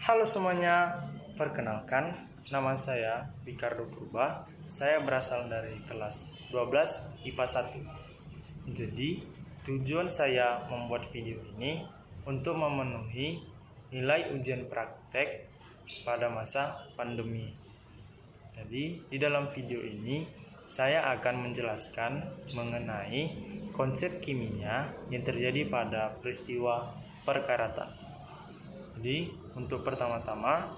Halo semuanya, perkenalkan nama saya Ricardo Purba. Saya berasal dari kelas 12 IPA 1. Jadi, tujuan saya membuat video ini untuk memenuhi nilai ujian praktek pada masa pandemi. Jadi, di dalam video ini saya akan menjelaskan mengenai konsep kimia yang terjadi pada peristiwa perkaratan. Jadi, untuk pertama-tama,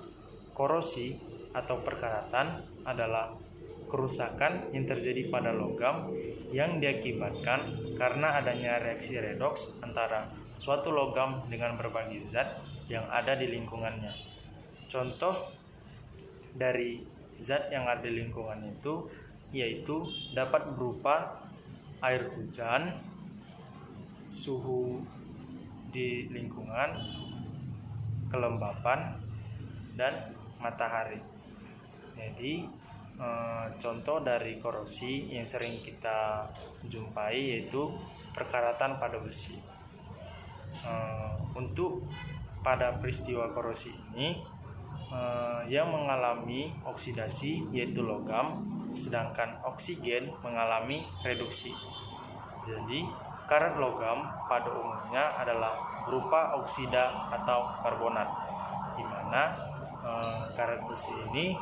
korosi atau perkaratan adalah kerusakan yang terjadi pada logam yang diakibatkan karena adanya reaksi redoks antara suatu logam dengan berbagai zat yang ada di lingkungannya. Contoh dari zat yang ada di lingkungan itu yaitu dapat berupa air hujan, suhu di lingkungan, kelembapan, dan matahari. Jadi contoh dari korosi yang sering kita jumpai yaitu perkaratan pada besi. Untuk pada peristiwa korosi ini yang mengalami oksidasi yaitu logam, sedangkan oksigen mengalami reduksi. Jadi karat logam pada umumnya adalah berupa oksida atau karbonat, di mana karat besi ini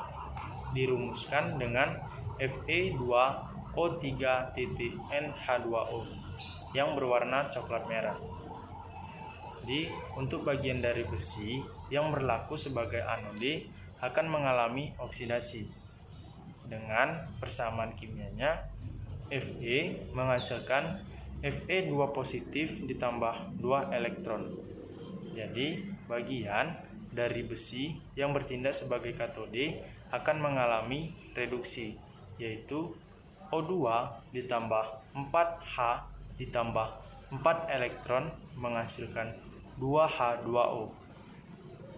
dirumuskan dengan Fe2O3.NH2O yang berwarna coklat merah. Jadi untuk bagian dari besi yang berlaku sebagai anode akan mengalami oksidasi. Dengan persamaan kimianya, Fe menghasilkan Fe2 positif ditambah 2 elektron. Jadi bagian dari besi yang bertindak sebagai katode akan mengalami reduksi, yaitu O2 ditambah 4H ditambah 4 elektron menghasilkan 2H2O.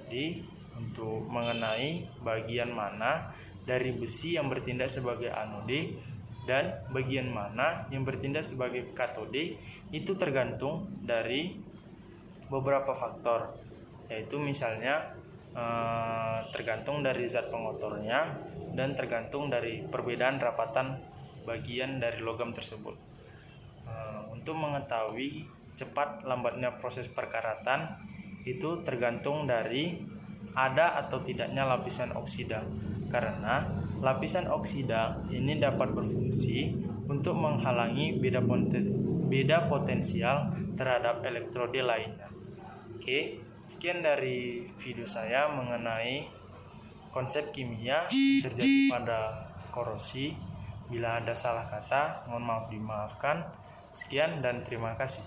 Jadi untuk mengenai bagian mana dari besi yang bertindak sebagai anode dan bagian mana yang bertindak sebagai katode itu tergantung dari beberapa faktor, yaitu misalnya tergantung dari zat pengotornya dan tergantung dari perbedaan rapatan bagian dari logam tersebut. Untuk mengetahui cepat lambatnya proses perkaratan itu tergantung dari ada atau tidaknya lapisan oksida, karena lapisan oksida ini dapat berfungsi untuk menghalangi beda potensial terhadap elektrode lainnya. Oke, sekian dari video saya mengenai konsep kimia terjadi pada korosi. Bila ada salah kata, mohon maaf dimaafkan. Sekian dan terima kasih.